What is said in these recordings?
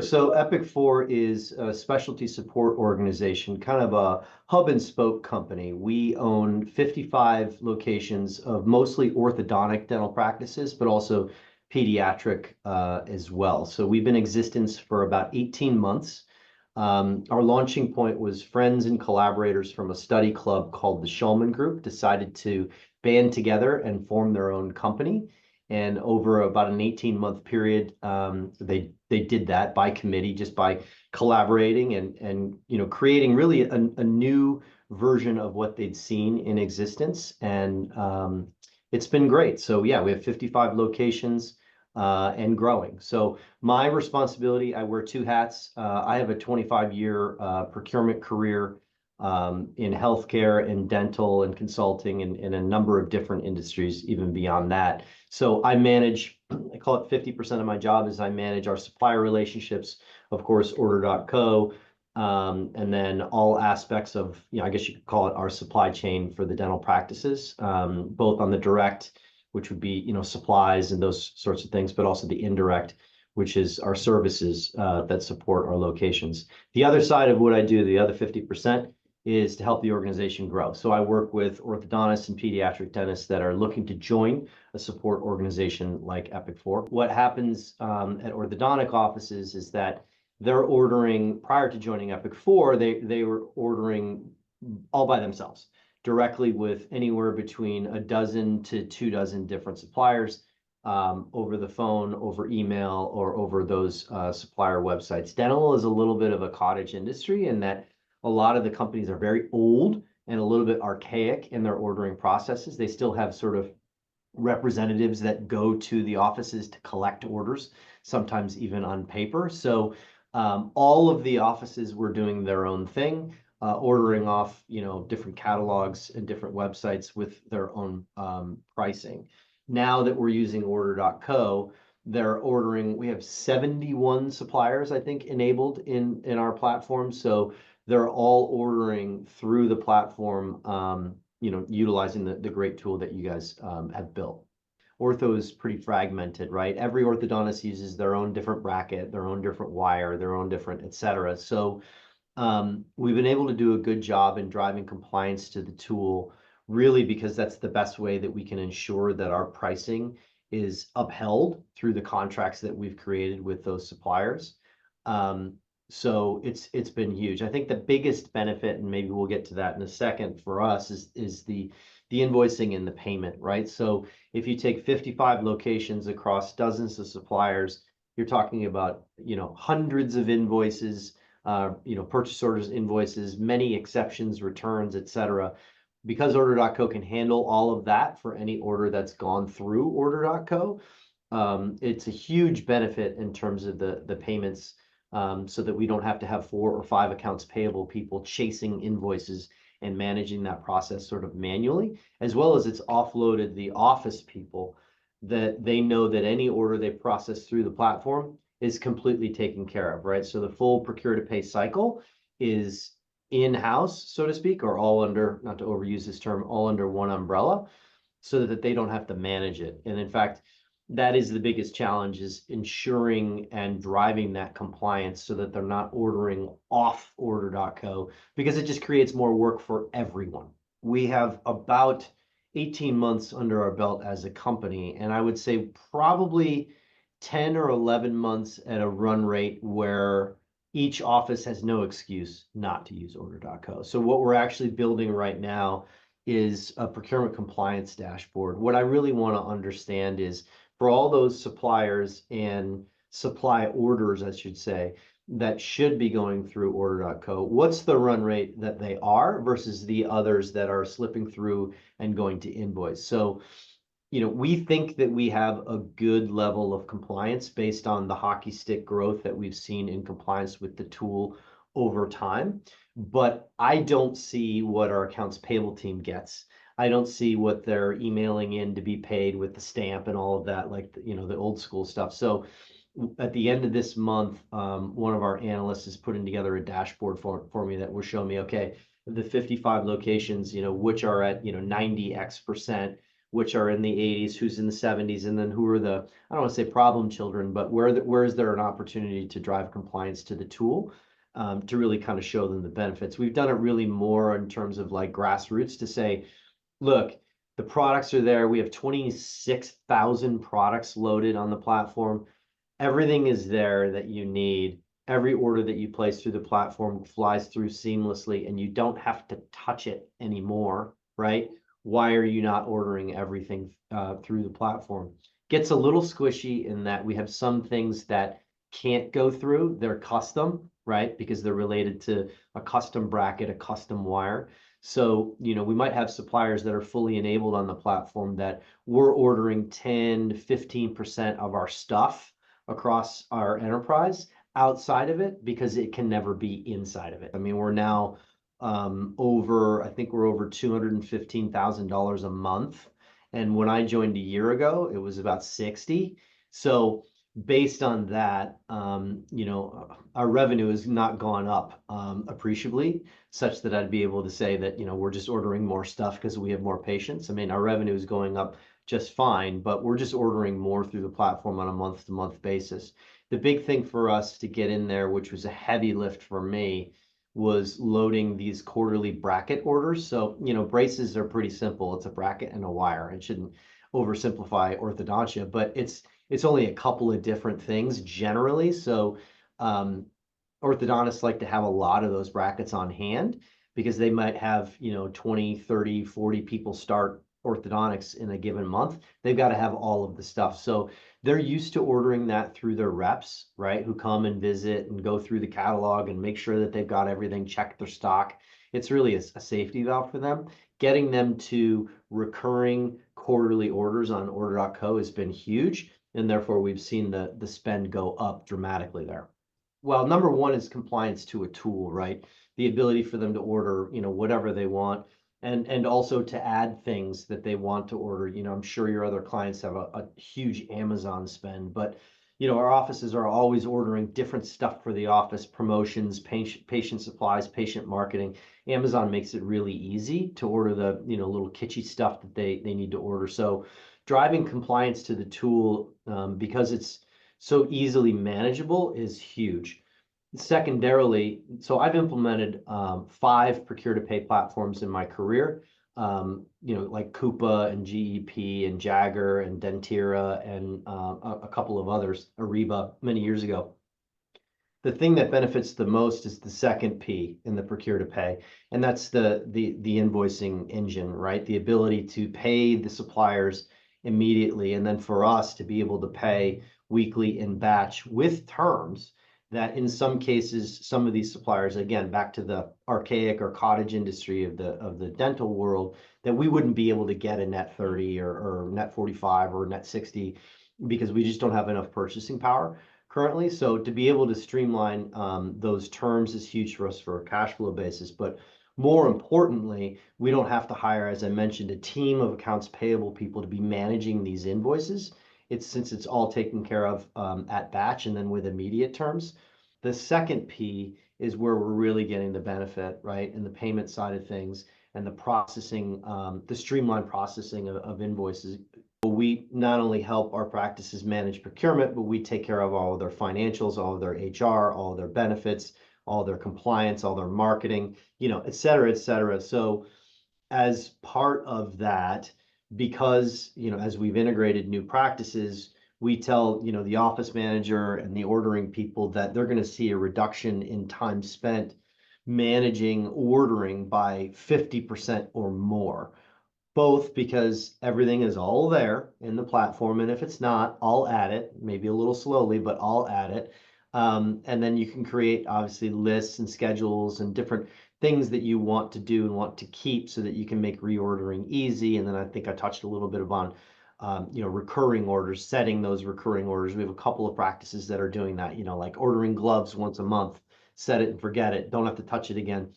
So EPIC4 is a specialty support organization, kind of a hub and spoke company. We own 55 locations of mostly orthodontic dental practices, but also pediatric as well. So we've been in existence for about 18 months. Our launching point was friends and collaborators from a study club called the Shulman Group decided to band together and form their own company. And over about an 18-month period, they did that by committee, just by collaborating and creating really a new version of what they'd seen in existence. And it's been great. So yeah, we have 55 locations and growing. So my responsibility, I wear two hats. I have a 25-year procurement career in healthcare and dental and consulting and in a number of different industries, even beyond that. So I manage, I call it 50% of my job is I manage our supplier relationships, of course, Order.co, and then all aspects of, I guess you could call it our supply chain for the dental practices, both on the direct, which would be, supplies and those sorts of things, but also the indirect, which is our services that support our locations. The other side of what I do, the other 50%, is to help the organization grow. So I work with orthodontists and pediatric dentists that are looking to join a support organization like EPIC4. What happens at orthodontic offices is that they're ordering, prior to joining EPIC4, they were ordering all by themselves, directly with anywhere between a dozen to 2 dozen different suppliers over the phone, over email, or over those supplier websites. Dental is a little bit of a cottage industry in that a lot of the companies are very old and a little bit archaic in their ordering processes. They still have sort of representatives that go to the offices to collect orders, sometimes even on paper. So all of the offices were doing their own thing, ordering off, different catalogs and different websites with their own pricing. Now that we're using Order.co, they're ordering, we have 71 suppliers, I think, enabled in our platform. So they're all ordering through the platform, utilizing the great tool that you guys have built. Ortho is pretty fragmented, right? Every orthodontist uses their own different bracket, their own different wire, their own different, et cetera. So we've been able to do a good job in driving compliance to the tool, really because that's the best way that we can ensure that our pricing is upheld through the contracts that we've created with those suppliers. So it's been huge. I think the biggest benefit, and maybe we'll get to that in a second for us, is the invoicing and the payment, right? So if you take 55 locations across dozens of suppliers, you're talking about, hundreds of invoices, purchase orders, invoices, many exceptions, returns, et cetera. Because Order.co can handle all of that for any order that's gone through Order.co, it's a huge benefit in terms of the payments, so that we don't have to have 4 or 5 accounts payable people chasing invoices and managing that process sort of manually, as well as it's offloaded the office people that they know that any order they process through the platform is completely taken care of, right? So the full procure to pay cycle is in-house, so to speak, or all under, not to overuse this term, all under one umbrella, so that they don't have to manage it. And in fact, that is the biggest challenge, is ensuring and driving that compliance so that they're not ordering off Order.co, because it just creates more work for everyone. We have about 18 months under our belt as a company, and I would say probably 10 or 11 months at a run rate where each office has no excuse not to use Order.co. So what we're actually building right now is a procurement compliance dashboard. What I really want to understand is, for all those suppliers and supply orders, I should say, that should be going through Order.co, what's the run rate that they are versus the others that are slipping through and going to invoice? So, we think that we have a good level of compliance based on the hockey stick growth that we've seen in compliance with the tool over time. But I don't see what our accounts payable team gets. I don't see what they're emailing in to be paid with the stamp and all of that, like, the old school stuff. So at the end of this month, one of our analysts is putting together a dashboard for me that will show me, okay, the 55 locations, which are at, 90x%, which are in the 80s, who's in the 70s, and then who are the, I don't want to say problem children, but where is there an opportunity to drive compliance to the tool, to really kind of show them the benefits. We've done it really more in terms of like grassroots to say, look, the products are there. We have 26,000 products loaded on the platform. Everything is there that you need. Every order that you place through the platform flies through seamlessly, and you don't have to touch it anymore, right? Why are you not ordering everything through the platform? Gets a little squishy in that we have some things that can't go through. They're custom, right? Because they're related to a custom bracket, a custom wire. So, we might have suppliers that are fully enabled on the platform that we're ordering 10 to 15% of our stuff across our enterprise outside of it because it can never be inside of it. I mean, we're now I think we're over $215,000 a month. And when I joined a year ago, it was about 60. So based on that, our revenue has not gone up appreciably, such that I'd be able to say that, we're just ordering more stuff because we have more patients. I mean, our revenue is going up just fine, but we're just ordering more through the platform on a month-to-month basis. The big thing for us to get in there, which was a heavy lift for me, was loading these quarterly bracket orders. So, braces are pretty simple. It's a bracket and a wire. It shouldn't oversimplify orthodontia, but it's only a couple of different things generally. So orthodontists like to have a lot of those brackets on hand because they might have, 20, 30, 40 people start orthodontics in a given month. They've got to have all of the stuff. So they're used to ordering that through their reps, right? Who come and visit and go through the catalog and make sure that they've got everything, check their stock. It's really a safety valve for them. Getting them to recurring quarterly orders on order.co has been huge. And therefore we've seen the spend go up dramatically there. Well, number one is compliance to a tool, right? The ability for them to order, whatever they want, and also to add things that they want to order. I'm sure your other clients have a huge Amazon spend, but our offices are always ordering different stuff for the office, promotions, patient supplies, patient marketing. Amazon makes it really easy to order the little kitschy stuff that they need to order. So driving compliance to the tool, because it's so easily manageable, is huge. Secondarily, so I've implemented 5 procure-to-pay platforms in my career, like Coupa and GEP and Jagger and Dentira and a couple of others, Ariba, many years ago. The thing that benefits the most is the second P in the procure-to-pay, and that's the invoicing engine, right? The ability to pay the suppliers immediately, and then for us to be able to pay weekly in batch with terms that in some cases, some of these suppliers, again, back to the archaic or cottage industry of the dental world, that we wouldn't be able to get a net 30 or net 45 or net 60 because we just don't have enough purchasing power currently. So to be able to streamline those terms is huge for us for a cash flow basis. But more importantly, we don't have to hire, as I mentioned, a team of accounts payable people to be managing these invoices. Since it's all taken care of at batch and then with immediate terms. The second P is where we're really getting the benefit, right? In the payment side of things and the processing, the streamlined processing of invoices. We not only help our practices manage procurement, but we take care of all of their financials, all of their HR, all of their benefits, all of their compliance, all their marketing, et cetera, et cetera. So as part of that, because as we've integrated new practices, we tell the office manager and the ordering people that they're going to see a reduction in time spent managing ordering by 50% or more, both because everything is all there in the platform, and if it's not, I'll add it, maybe a little slowly, but I'll add it. And then you can create obviously lists and schedules and different things that you want to do and want to keep so that you can make reordering easy. And then I think I touched a little bit upon, recurring orders, setting those recurring orders. We have a couple of practices that are doing that, like ordering gloves once a month, set it and forget it, don't have to touch it again.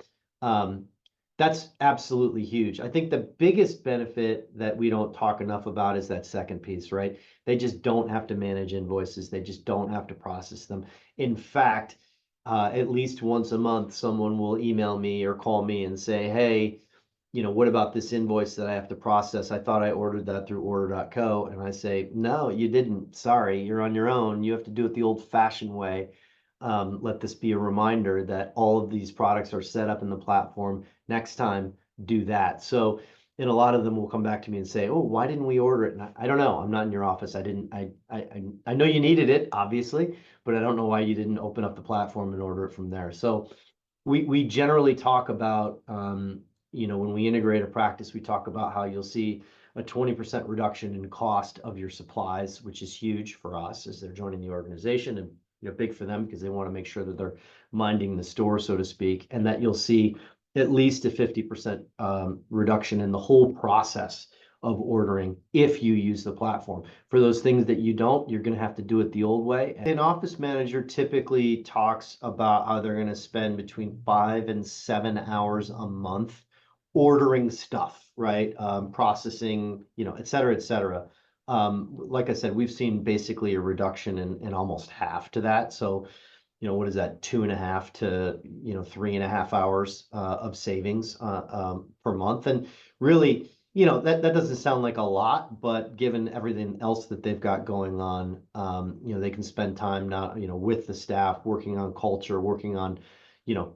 That's absolutely huge. I think the biggest benefit that we don't talk enough about is that second piece, right? They just don't have to manage invoices. They just don't have to process them. In fact, at least once a month, someone will email me or call me and say, hey, what about this invoice that I have to process? I thought I ordered that through order.co. And I say, no, you didn't. Sorry, you're on your own. You have to do it the old-fashioned way. Let this be a reminder that all of these products are set up in the platform. Next time, do that. So, and a lot of them will come back to me and say, oh, why didn't we order it? And I don't know. I'm not in your office. I know you needed it, obviously, but I don't know why you didn't open up the platform and order it from there. So we generally talk about, when we integrate a practice, we talk about how you'll see a 20% reduction in cost of your supplies, which is huge for us as they're joining the organization, and big for them because they want to make sure that they're minding the store, so to speak, and that you'll see at least a 50% reduction in the whole process of ordering if you use the platform. For those things that you don't, you're going to have to do it the old way. An office manager typically talks about how they're going to spend between 5 and 7 hours a month ordering stuff, right? Processing, et cetera, et cetera. Like I said, we've seen basically a reduction in almost half to that. So, what is that, 2.5 to 3.5 hours of savings per month. And really, that doesn't sound like a lot, but given everything else that they've got going on, they can spend time now, with the staff, working on culture, working on,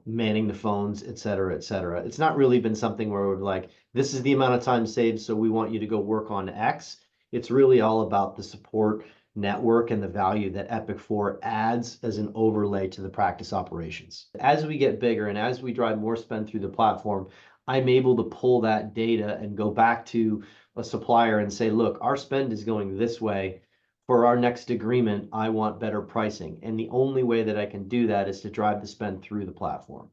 manning the phones, et cetera, et cetera. It's not really been something where we're like, this is the amount of time saved, so we want you to go work on X. It's really all about the support network and the value that EPIC4 adds as an overlay to the practice operations. As we get bigger and as we drive more spend through the platform, I'm able to pull that data and go back to a supplier and say, look, our spend is going this way. For our next agreement, I want better pricing. And the only way that I can do that is to drive the spend through the platform.